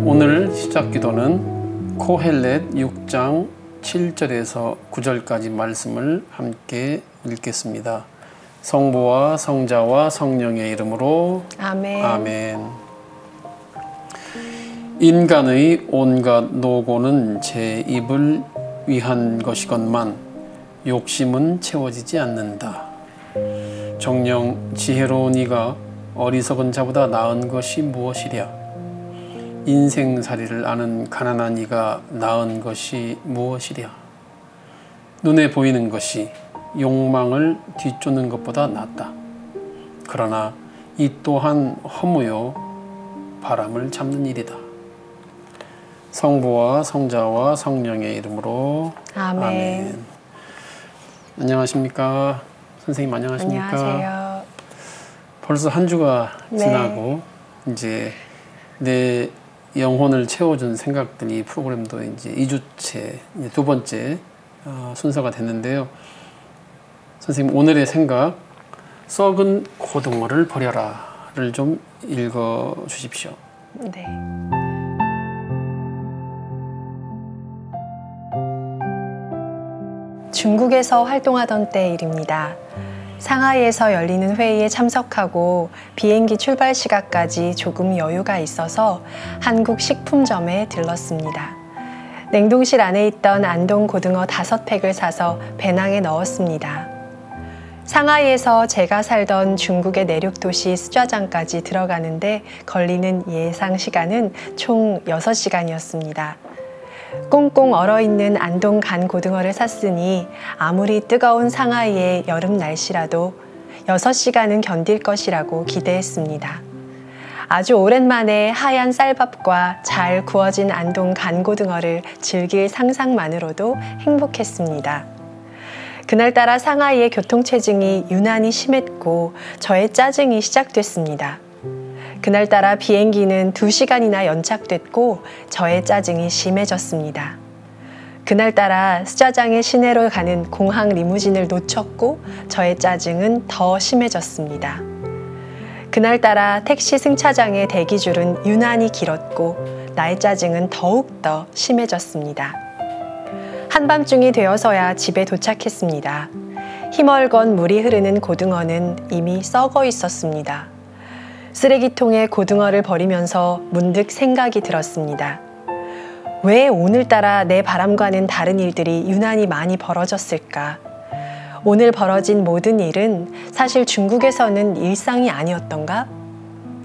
오늘 시작 기도는 코헬렛 6장 7절에서 9절까지 말씀을 함께 읽겠습니다. 성부와 성자와 성령의 이름으로 아멘. 아멘. 인간의 온갖 노고는 제 입을 위한 것이건만 욕심은 채워지지 않는다. 정녕 지혜로운 이가 어리석은 자보다 나은 것이 무엇이랴. 인생살이를 아는 가난한 이가 나은 것이 무엇이랴. 눈에 보이는 것이 욕망을 뒤쫓는 것보다 낫다. 그러나 이 또한 허무요 바람을 잡는 일이다. 성부와 성자와 성령의 이름으로 아멘. 아멘. 안녕하십니까? 선생님 안녕하십니까? 안녕하세요. 벌써 한 주가 네. 지나고 이제 내 영혼을 채워준 생각들이 프로그램도 이제 2주째 이제 두 번째 순서가 됐는데요. 선생님 오늘의 생각 썩은 고등어를 버려라를 좀 읽어 주십시오. 네. 중국에서 활동하던 때 일입니다. 상하이에서 열리는 회의에 참석하고 비행기 출발 시각까지 조금 여유가 있어서 한국 식품점에 들렀습니다. 냉동실 안에 있던 안동 고등어 5팩을 사서 배낭에 넣었습니다. 상하이에서 제가 살던 중국의 내륙 도시 스촤장까지 들어가는데 걸리는 예상 시간은 총 6시간이었습니다. 꽁꽁 얼어있는 안동 간 고등어를 샀으니 아무리 뜨거운 상하이의 여름 날씨라도 6시간은 견딜 것이라고 기대했습니다. 아주 오랜만에 하얀 쌀밥과 잘 구워진 안동 간 고등어를 즐길 상상만으로도 행복했습니다. 그날따라 상하이의 교통체증이 유난히 심했고 저의 짜증이 시작됐습니다. 그날따라 비행기는 2시간이나 연착됐고 저의 짜증이 심해졌습니다. 그날따라 스촤장의 시내로 가는 공항 리무진을 놓쳤고 저의 짜증은 더 심해졌습니다. 그날따라 택시 승차장의 대기줄은 유난히 길었고 나의 짜증은 더욱더 심해졌습니다. 한밤중이 되어서야 집에 도착했습니다. 희멀건 물이 흐르는 고등어는 이미 썩어 있었습니다. 쓰레기통에 고등어를 버리면서 문득 생각이 들었습니다. 왜 오늘따라 내 바람과는 다른 일들이 유난히 많이 벌어졌을까? 오늘 벌어진 모든 일은 사실 중국에서는 일상이 아니었던가?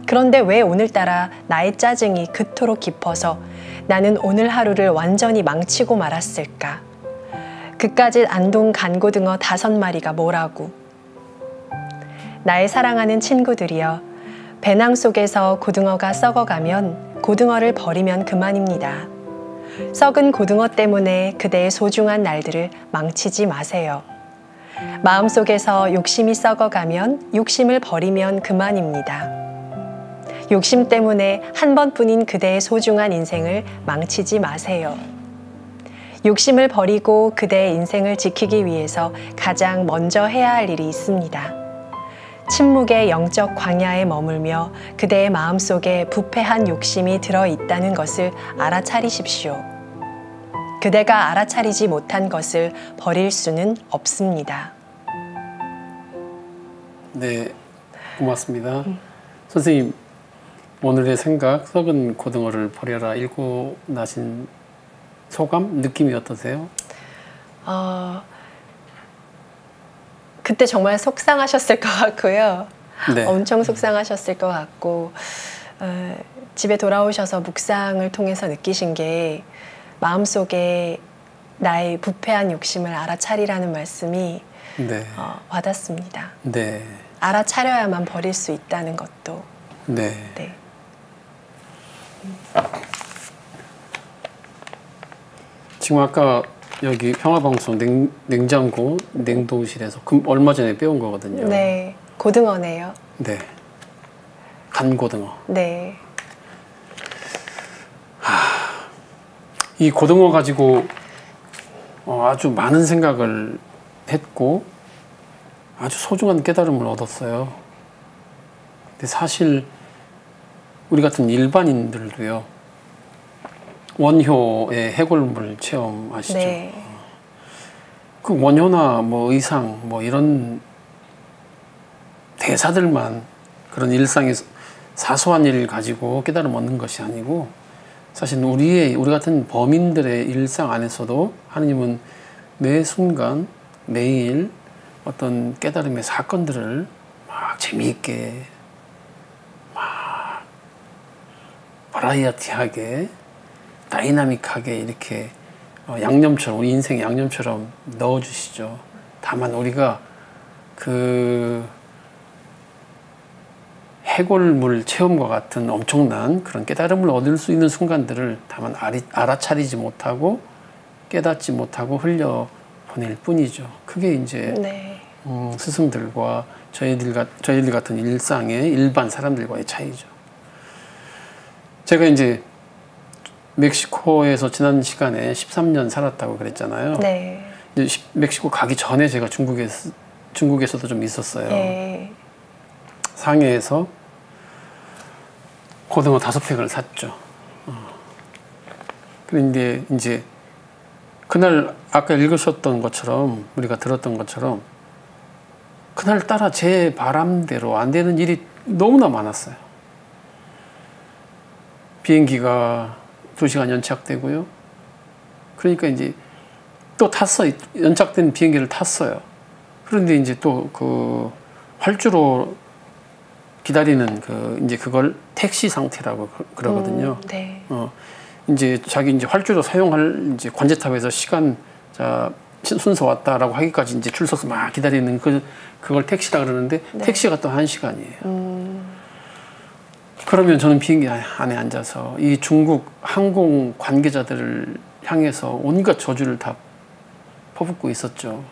그런데 왜 오늘따라 나의 짜증이 그토록 깊어서 나는 오늘 하루를 완전히 망치고 말았을까? 그까짓 안동 간고등어 5마리가 뭐라고? 나의 사랑하는 친구들이여, 배낭 속에서 고등어가 썩어가면 고등어를 버리면 그만입니다. 썩은 고등어 때문에 그대의 소중한 날들을 망치지 마세요. 마음속에서 욕심이 썩어가면 욕심을 버리면 그만입니다. 욕심 때문에 한 번뿐인 그대의 소중한 인생을 망치지 마세요. 욕심을 버리고 그대의 인생을 지키기 위해서 가장 먼저 해야 할 일이 있습니다. 침묵의 영적 광야에 머물며 그대의 마음속에 부패한 욕심이 들어있다는 것을 알아차리십시오. 그대가 알아차리지 못한 것을 버릴 수는 없습니다. 네, 고맙습니다. 선생님 오늘의 생각 썩은 고등어를 버려라 읽고 나신 소감, 느낌이 어떠세요? 그때 정말 속상하셨을 것 같고요. 네. 엄청 속상하셨을 것 같고 집에 돌아오셔서 묵상을 통해서 느끼신 게 마음속에 나의 부패한 욕심을 알아차리라는 말씀이 네. 와닿습니다. 네. 알아차려야만 버릴 수 있다는 것도. 네. 네. 지금 아까 여기 평화방송 냉장고 냉동실에서 얼마 전에 빼온 거거든요. 네, 고등어네요. 네, 간고등어. 네. 이 고등어 가지고 아주 많은 생각을 했고 아주 소중한 깨달음을 얻었어요. 근데 사실 우리 같은 일반인들도요, 원효의 해골물 체험 아시죠? 네. 그 원효나 뭐 의상 뭐 이런 대사들만 그런 일상의 사소한 일 가지고 깨달음 얻는 것이 아니고 사실 우리 같은 범인들의 일상 안에서도 하느님은 매 순간 매일 어떤 깨달음의 사건들을 막 재미있게 막 버라이어티하게 다이나믹하게 이렇게 양념처럼 우리 인생의 양념처럼 넣어주시죠. 다만 우리가 그 해골물 체험과 같은 엄청난 그런 깨달음을 얻을 수 있는 순간들을 다만 알아차리지 못하고 깨닫지 못하고 흘려보낼 뿐이죠. 그게 이제 네. 스승들과 저희들 같은 일상의 일반 사람들과의 차이죠. 제가 이제 멕시코에서 지난 시간에 13년 살았다고 그랬잖아요. 네. 이제 멕시코 가기 전에 제가 중국에서도 좀 있었어요. 네. 상해에서 고등어 5팩을 샀죠. 그런데 이제 그날 아까 읽으셨던 것처럼 우리가 들었던 것처럼 그날따라 제 바람대로 안 되는 일이 너무나 많았어요. 비행기가 2시간 연착되고요. 그러니까 이제 또 연착된 비행기를 탔어요. 그런데 이제 또 그 활주로 기다리는 이제 그걸 택시 상태라고 그러거든요. 네. 이제 이제 활주로 사용할 이제 관제탑에서 순서 왔다라고 하기까지 이제 줄 서서 막 기다리는 그걸 택시라 그러는데 네. 택시가 또 1시간이에요. 그러면 저는 비행기 안에 앉아서 이 중국 항공 관계자들을 향해서 온갖 저주를 다 퍼붓고 있었죠.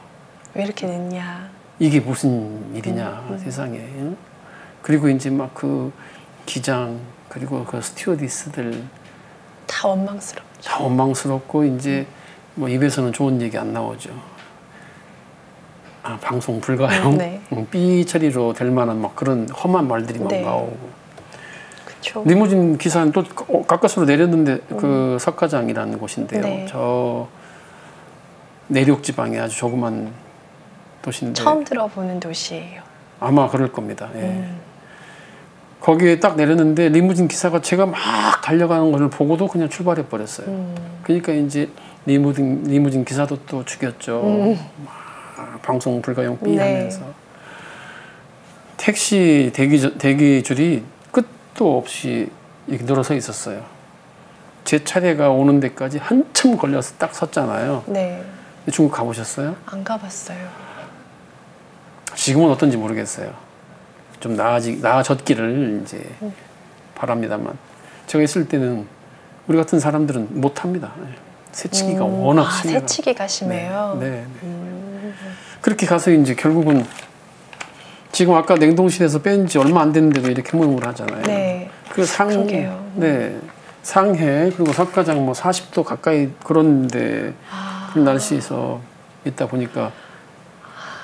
왜 이렇게 늦냐? 이게 무슨 일이냐 세상에. 응? 그리고 이제 막 그 기장 그리고 그 스튜어디스들 다 원망스럽죠. 다 원망스럽고 이제 뭐 입에서는 좋은 얘기 안 나오죠. 방송 불가용, 네. 삐 처리로 될 만한 막 그런 험한 말들이 막 네. 나오고. 그쵸. 리무진 기사는 또 가까스로 내렸는데 그 석가장이라는 곳인데요. 네. 저 내륙 지방의 아주 조그만 도시인데 처음 들어보는 도시예요. 아마 그럴 겁니다. 예. 거기에 딱 내렸는데 리무진 기사가 제가 막 달려가는 것을 보고도 그냥 출발해 버렸어요. 그러니까 이제 리무진 기사도 또 죽였죠. 막 방송 불가용 삐 네. 하면서 택시 대기 줄이 끝도 없이 이렇게 늘어서 있었어요. 제 차례가 오는 데까지 한참 걸려서 딱 섰잖아요. 네. 중국 가보셨어요? 안 가봤어요. 지금은 어떤지 모르겠어요. 좀 나아졌기를 이제 바랍니다만 제가 있을 때는 우리 같은 사람들은 못 합니다. 새치기가 워낙 심해요. 새치기가 심해요. 네. 그렇게 가서 이제 결국은 지금 아까 냉동실에서 뺀 지 얼마 안 됐는데도 이렇게 무음을 하잖아요. 네. 그러게요. 네. 상해 그리고 석가장 뭐 40도 가까이 그런데 그런 날씨에서 있다 보니까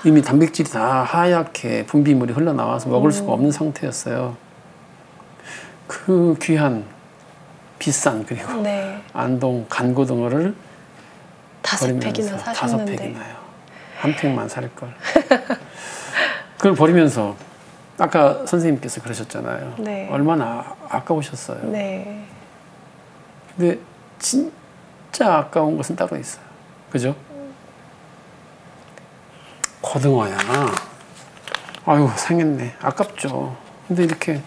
이미 단백질이 다 하얗게 분비물이 흘러나와서 먹을 수가 없는 상태였어요. 그 귀한 비싼 그리고 네. 안동 간고등어를 5팩이나 사셨는데 5팩이나요. 한 팩만 살 걸. 그걸 버리면서 아까 선생님께서 그러셨잖아요. 네. 얼마나 아까우셨어요. 네. 근데 진짜 아까운 것은 따로 있어요. 그죠? 고등어야. 아유 상했네. 아깝죠. 근데 이렇게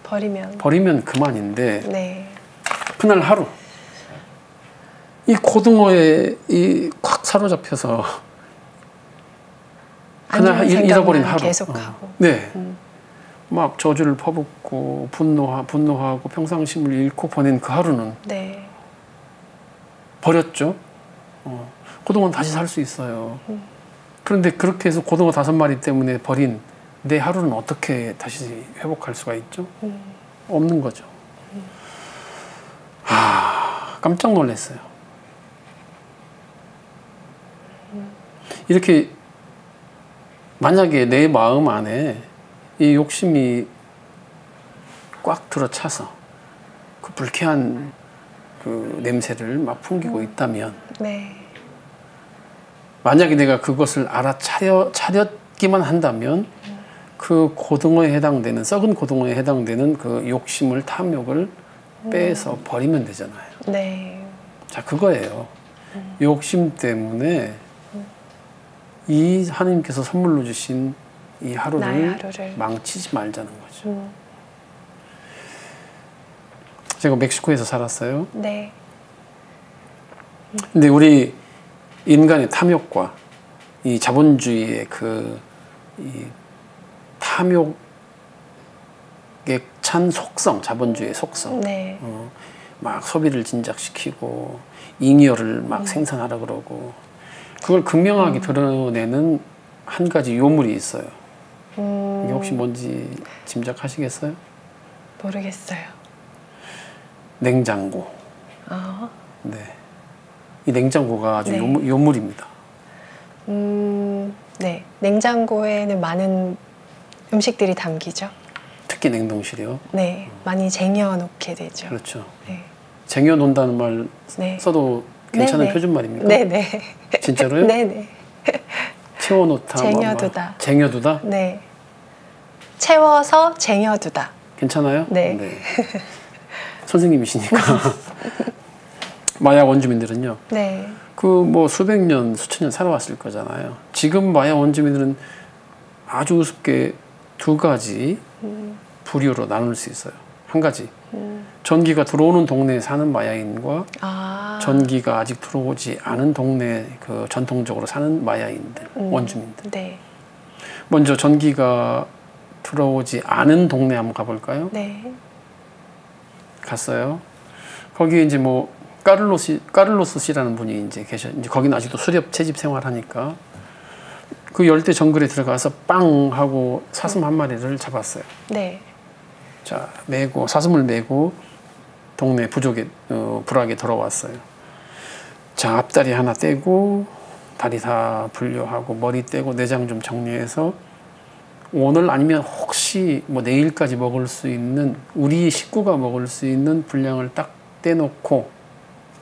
버리면 그만인데 네. 그날 하루 이 고등어에 꽉 사로잡혀서 그날 잃어버린 하루. 계속하고. 네. 막 저주를 퍼붓고 분노하고 평상심을 잃고 보낸 그 하루는 네. 버렸죠. 고등어는 다시 살 수 있어요. 그런데 그렇게 해서 고등어 5마리 때문에 버린 내 하루는 어떻게 다시 회복할 수가 있죠? 없는 거죠. 깜짝 놀랐어요. 이렇게 만약에 내 마음 안에 이 욕심이 꽉 들어차서 그 불쾌한 그 냄새를 막 풍기고 있다면 네. 만약에 내가 그것을 차렸기만 한다면 그 고등어에 해당되는 썩은 고등어에 해당되는 그 욕심을 탐욕을 빼서 버리면 되잖아요. 네. 자, 그거예요. 욕심 때문에 이 하나님께서 선물로 주신 이 하루를 망치지 말자는 거죠. 제가 멕시코에서 살았어요. 네. 근데 우리 인간의 탐욕과 이 자본주의의 이 탐욕에 찬 속성, 자본주의의 속성. 네. 막 소비를 진작시키고 잉여를 막 생산하라 그러고 그걸 극명하게 드러내는 한 가지 요물이 있어요. 이게 혹시 뭔지 짐작하시겠어요? 모르겠어요. 냉장고. 아. 네. 이 냉장고가 아주 네. 요물입니다. 네. 냉장고에는 많은 음식들이 담기죠. 특히 냉동실이요. 네. 많이 쟁여놓게 되죠. 그렇죠. 네. 쟁여놓는다는 말 네. 써도 괜찮은 네네. 표준말입니까? 네네. 진짜로요? 네네. 채워놓다. 쟁여두다. 쟁여두다? 네. 채워서 쟁여두다. 괜찮아요? 네. 선생님이시니까. 마약 원주민들은요. 네. 그 뭐 수백 년, 수천 년 살아왔을 거잖아요. 지금 마약 원주민들은 아주 우습게 두 가지 부류로 나눌 수 있어요. 한 가지. 전기가 들어오는 동네에 사는 마야인과 전기가 아직 들어오지 않은 동네 그 전통적으로 사는 마야인들, 원주민들. 네. 먼저 전기가 들어오지 않은 동네 한번 가볼까요? 네. 갔어요. 거기에 이제 뭐 까를로스 씨라는 분이 이제 이제 거기는 아직도 수렵 채집 생활하니까 그 열대 정글에 들어가서 빵 하고 사슴 한 마리를 잡았어요. 네. 자, 사슴을 메고 동네 부락에 돌아왔어요. 자, 앞다리 하나 떼고 다리 다 분료하고 머리 떼고 내장 좀 정리해서 오늘 아니면 혹시 뭐 내일까지 먹을 수 있는 우리 식구가 먹을 수 있는 분량을 딱 떼놓고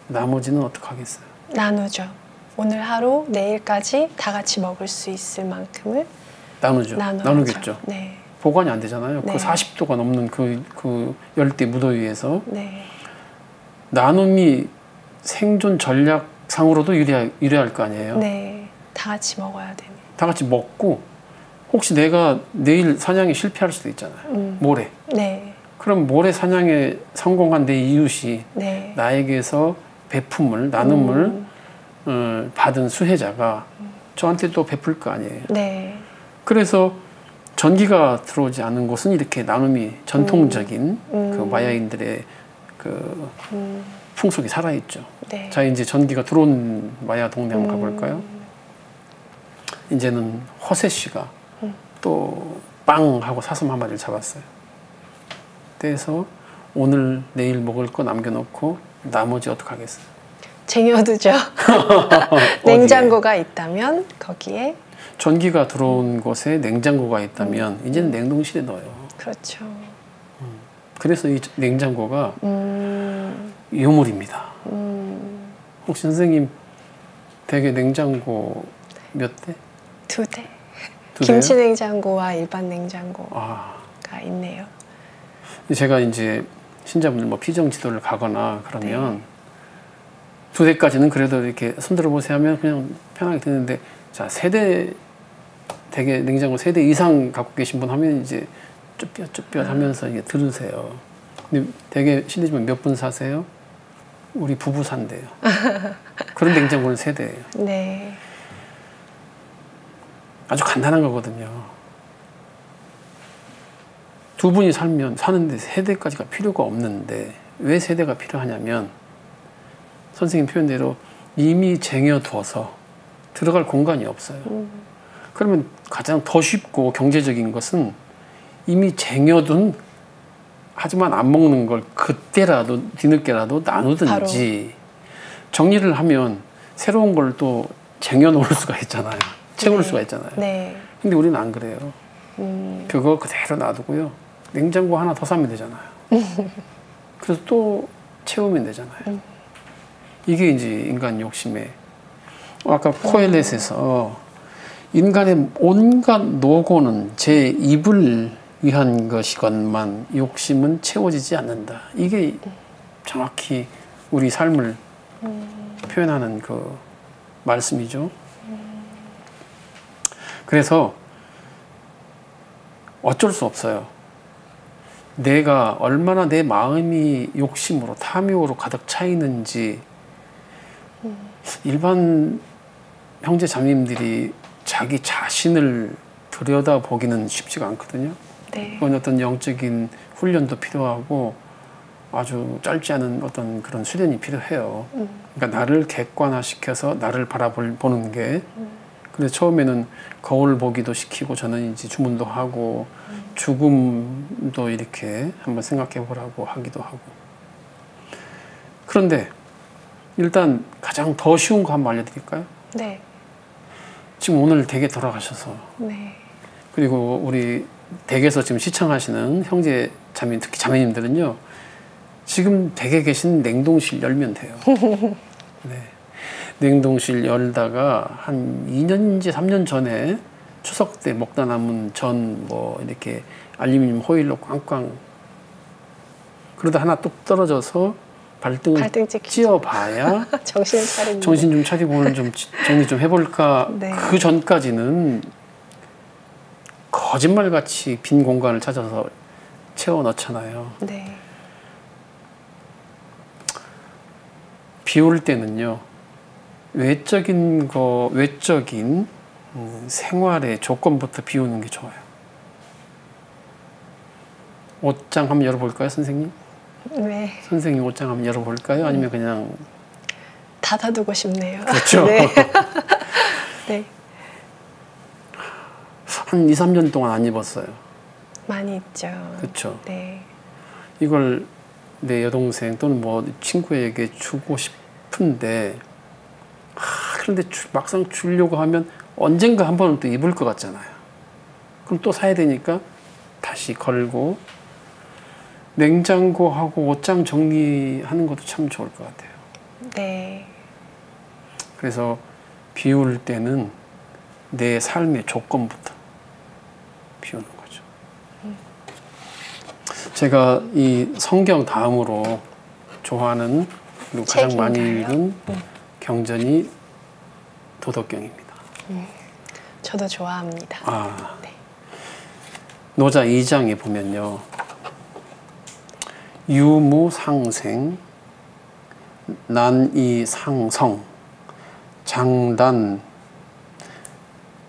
나머지는 어떡하겠어요? 나누죠. 오늘 하루 내일까지 다 같이 먹을 수 있을 만큼을 나누겠죠. 네. 보관이 안 되잖아요. 네. 그 40도가 넘는 그 열대 무더위에서 네. 나눔이 생존 전략상으로도 유리할 거 아니에요. 네. 다 같이 먹어야 되네. 다 같이 먹고 혹시 내가 내일 사냥에 실패할 수도 있잖아요. 모레. 네. 그럼 모레 사냥에 성공한 내 이웃이 네. 나에게서 베품을 나눔을 받은 수혜자가 저한테 또 베풀 거 아니에요. 네. 그래서 전기가 들어오지 않는 곳은 이렇게 나눔이 전통적인 그 마야인들의 그 풍속이 살아있죠. 네. 자, 이제 전기가 들어온 마야 동네 한번 가볼까요? 이제는 허세 씨가 또 빵 하고 사슴 한 마리를 잡았어요. 그래서 오늘 내일 먹을 거 남겨놓고 나머지 어떡하겠어요? 쟁여두죠. 냉장고가 있다면 거기에 전기가 들어온 곳에 냉장고가 있다면 이제는 냉동실에 넣어요. 그렇죠. 그래서 이 냉장고가 유물입니다. 혹시 선생님 댁에 냉장고 몇 대? 2대. 두 대요? 김치 냉장고와 일반 냉장고가 있네요. 제가 이제 신자분들 뭐 피정 지도를 가거나 그러면 2대까지는 그래도 이렇게 손들어 보세요 하면 그냥 편하게 듣는데 자, 되게 냉장고 3대 이상 갖고 계신 분 하면 이제 쭈뼛쭈뼛 하면서 이게 들으세요. 근데 되게 실례지만 몇 분 사세요? 우리 부부 산대요. 그런 냉장고는 3대예요. 네. 아주 간단한 거거든요. 2분이 사는데 3대까지가 필요가 없는데 왜 3대가 필요하냐면 선생님 표현대로 이미 쟁여둬서 들어갈 공간이 없어요. 그러면 가장 더 쉽고 경제적인 것은 이미 쟁여둔 하지만 안 먹는 걸 그때라도 뒤늦게라도 나누든지 정리를 하면 새로운 걸 또 쟁여놓을 수가 있잖아요. 채울 수가 있잖아요. 네. 근데 우리는 안 그래요. 그거 그대로 놔두고요. 냉장고 하나 더 사면 되잖아요. 그래서 또 채우면 되잖아요. 이게 이제 인간 욕심의 아까 코엘렛에서 인간의 온갖 노고는 제 입을 위한 것이건만 욕심은 채워지지 않는다. 이게 정확히 우리 삶을 표현하는 그 말씀이죠. 그래서 어쩔 수 없어요. 내가 얼마나 내 마음이 욕심으로 탐욕으로 가득 차 있는지 일반 형제 자매님들이 자기 자신을 들여다보기는 쉽지가 않거든요. 네. 그건 어떤 영적인 훈련도 필요하고 아주 짧지 않은 어떤 그런 수련이 필요해요. 그러니까 나를 객관화시켜서 나를 바라보는 게 그래서 처음에는 거울 보기도 시키고 저는 이제 주문도 하고 죽음도 이렇게 한번 생각해 보라고 하기도 하고 그런데 일단 가장 더 쉬운 거 한번 알려드릴까요? 네. 지금 오늘 댁에 돌아가셔서 네. 그리고 우리 댁에서 지금 시청하시는 형제 자매 특히 자매님들은요 지금 댁에 계신 냉동실 열면 돼요. 네. 냉동실 열다가 한 2년인지 3년 전에 추석 때 먹다 남은 전 뭐 이렇게 알루미늄 호일로 꽝꽝 그러다 하나 뚝 떨어져서 발등을 찧어봐야 정신 좀 차리고 오늘 좀 정리 좀 해볼까. 네. 그 전까지는 거짓말같이 빈 공간을 찾아서 채워 넣잖아요. 네. 비울 때는요 외적인 생활의 조건부터 비우는 게 좋아요. 옷장 한번 열어볼까요, 선생님? 네. 선생님 옷장 한번 열어볼까요? 아니면 그냥 닫아두고 싶네요. 그렇죠. 네. 네. 한 2, 3년 동안 안 입었어요. 많이 있죠. 그렇죠. 네. 이걸 내 여동생 또는 뭐 친구에게 주고 싶은데 그런데 막상 주려고 하면 언젠가 한 번은 또 입을 것 같잖아요. 그럼 또 사야 되니까 다시 걸고 냉장고하고 옷장 정리하는 것도 참 좋을 것 같아요. 네. 그래서 비울 때는 내 삶의 조건부터 비우는 거죠. 제가 이 성경 다음으로 좋아하는 그리고 가장 많이 읽은 경전이 도덕경입니다. 저도 좋아합니다. 아, 네. 노자 2장에 보면요. 유무상생, 난이상성, 장단,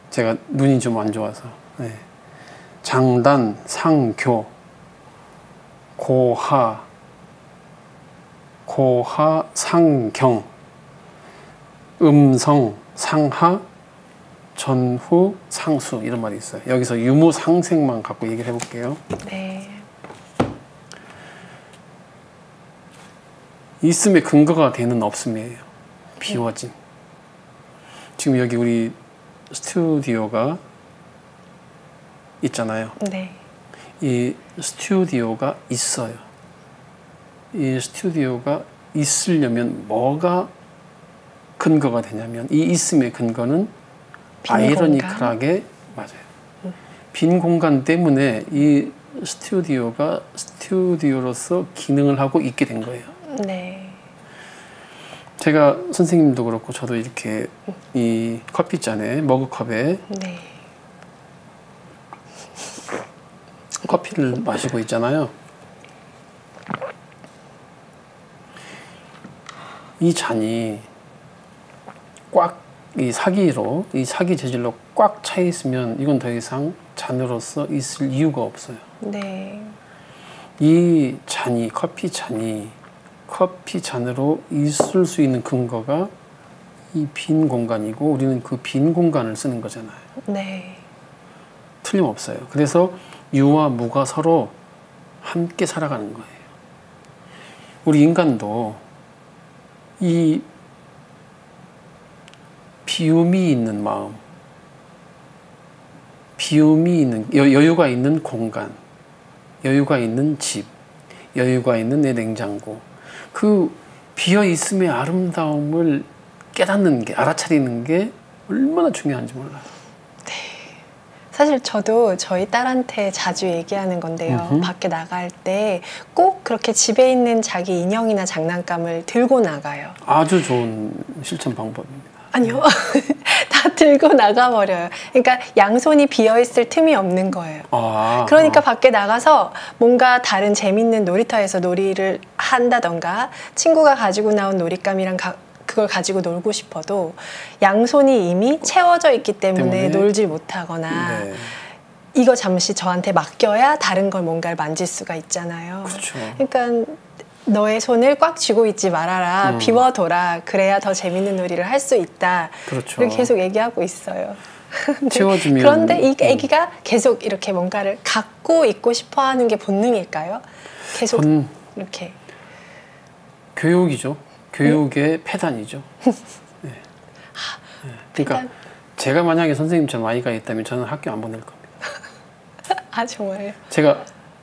제가 눈이 좀 안 좋아서 네. 장단, 상교, 고하, 상경, 음성, 상하, 전후, 상수 이런 말이 있어요. 여기서 유무상생만 갖고 얘기를 해볼게요. 네. 있음의 근거가 되는 없음이에요. 비워짐. 지금 여기 우리 스튜디오가 있잖아요. 네. 이 스튜디오가 있어요. 이 스튜디오가 있으려면 뭐가 근거가 되냐면 이 있음의 근거는 아이러니컬하게 맞아요. 빈 공간 때문에 이 스튜디오가 스튜디오로서 기능을 하고 있게 된 거예요. 네. 제가 선생님도 그렇고 저도 이렇게 이 커피잔에 머그컵에 네. 커피를 마시고 있잖아요. 이 잔이 꽉 이 사기 재질로 꽉 차 있으면 이건 더 이상 잔으로서 있을 이유가 없어요. 네. 이 잔이 커피 잔으로 있을 수 있는 근거가 이 빈 공간이고 우리는 그 빈 공간을 쓰는 거잖아요. 네. 틀림없어요. 그래서 유와 무가 서로 함께 살아가는 거예요. 우리 인간도 이 비움이 있는 마음, 비움이 있는 여유가 있는 공간, 여유가 있는 집, 여유가 있는 내 냉장고, 그 비어 있음의 아름다움을 깨닫는 게, 알아차리는 게 얼마나 중요한지 몰라요. 네. 사실 저도 저희 딸한테 자주 얘기하는 건데요. 밖에 나갈 때 꼭 그렇게 집에 있는 자기 인형이나 장난감을 들고 나가요. 아주 좋은 실천 방법입니다. 아니요. 다 들고 나가버려요. 그러니까 양손이 비어있을 틈이 없는 거예요. 그러니까 밖에 나가서 뭔가 다른 재밌는 놀이터에서 놀이를 한다던가 친구가 가지고 나온 놀잇감이랑 그걸 가지고 놀고 싶어도 양손이 이미 채워져 있기 때문에 놀질 못하거나 네. 이거 잠시 저한테 맡겨야 다른 걸 뭔가를 만질 수가 있잖아요. 그렇죠. 그러니까 너의 손을 꽉 쥐고 있지 말아라. 비워둬라. 그래야 더 재밌는 놀이를 할 수 있다. 그렇죠. 이렇게 계속 얘기하고 있어요. 채워주면 그런데 이 애기가 계속 이렇게 뭔가를 갖고 있고 싶어하는 게 본능일까요? 계속 이렇게 교육이죠. 교육의 폐단이죠. 네. 그러니까 제가 만약에 선생님처럼 아이가 있다면 저는 학교 안 보낼 겁니다. 아 정말요?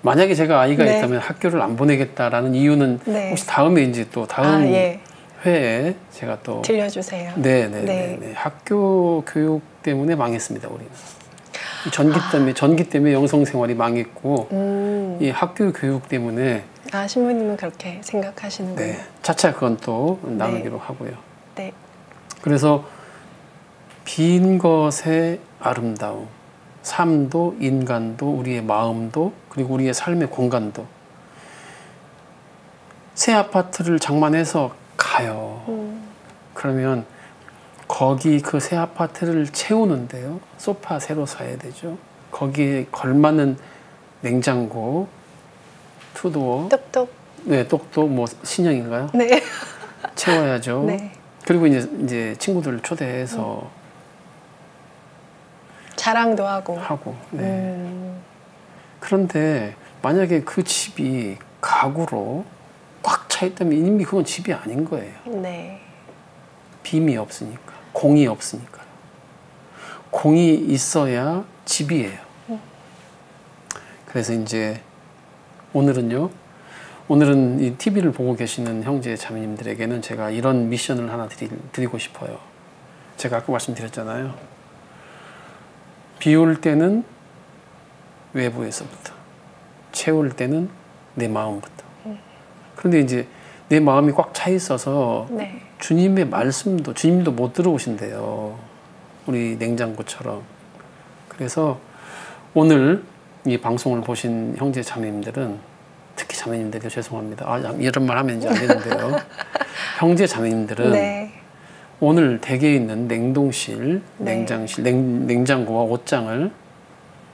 만약에 제가 아이가 네. 있다면 학교를 안 보내겠다라는 이유는 네. 혹시 다음에 이제 또 다음 예. 회에 제가 또 들려주세요. 네. 학교 교육 때문에 망했습니다. 우리는 전기 때문에 영성 생활이 망했고 이 학교 교육 때문에 신부님은 그렇게 생각하시는군요. 네, 차차 그건 또 나누기로 네. 하고요. 네. 그래서 빈 것의 아름다움, 삶도 인간도 우리의 마음도 그리고 우리의 삶의 공간도 새 아파트를 장만해서 가요. 그러면 거기 그 새 아파트를 채우는데요. 소파 새로 사야 되죠. 거기에 걸맞는 냉장고, 투도어, 똑똑. 네, 똑똑 뭐 신형인가요? 네. 채워야죠. 네. 그리고 이제 친구들을 초대해서 자랑도 하고. 네. 그런데 만약에 그 집이 가구로 꽉 차 있다면 이미 그건 집이 아닌 거예요. 네. 빔이 없으니까, 공이 없으니까요. 공이 있어야 집이에요. 그래서 이제 오늘은 이 TV를 보고 계시는 형제 자매님들에게는 제가 이런 미션을 하나 드리고 싶어요. 제가 아까 말씀드렸잖아요. 비울 때는 외부에서부터, 채울 때는 내 마음부터. 그런데 이제 내 마음이 꽉 차 있어서 네. 주님도 못 들어오신대요. 우리 냉장고처럼. 그래서 오늘 이 방송을 보신 형제 자매님들은, 특히 자매님들이 죄송합니다. 이런 말 하면 이제 안 되는데요. 형제 자매님들은 네. 오늘 댁에 있는 냉동실, 네. 냉장고와 옷장을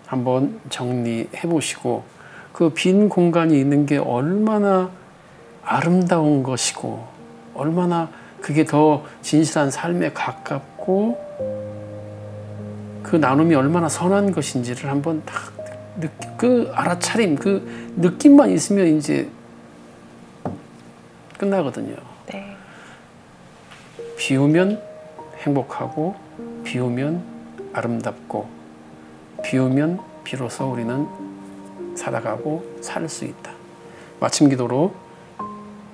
한번 정리해 보시고 그 빈 공간이 있는 게 얼마나 아름다운 것이고 얼마나 그게 더 진실한 삶에 가깝고 그 나눔이 얼마나 선한 것인지를 한번 딱 그 알아차림, 그 느낌만 있으면 이제 끝나거든요. 네. 비우면 행복하고 비우면 아름답고 비우면 비로소 우리는 살아가고 살 수 있다. 마침 기도로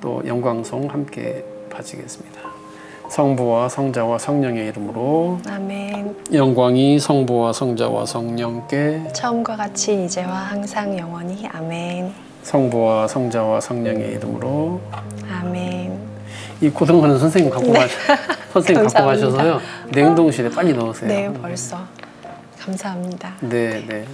또 영광송 함께 바치겠습니다. 성부와 성자와 성령의 이름으로 아멘. 영광이 성부와 성자와 성령께 처음과 같이 이제와 항상 영원히 아멘. 성부와 성자와 성령의 이름으로 아멘. 이 고등어는 선생님 갖고 선생님 갖고 가셔서요 냉동실에 빨리 넣으세요. 네, 벌써 감사합니다. 네.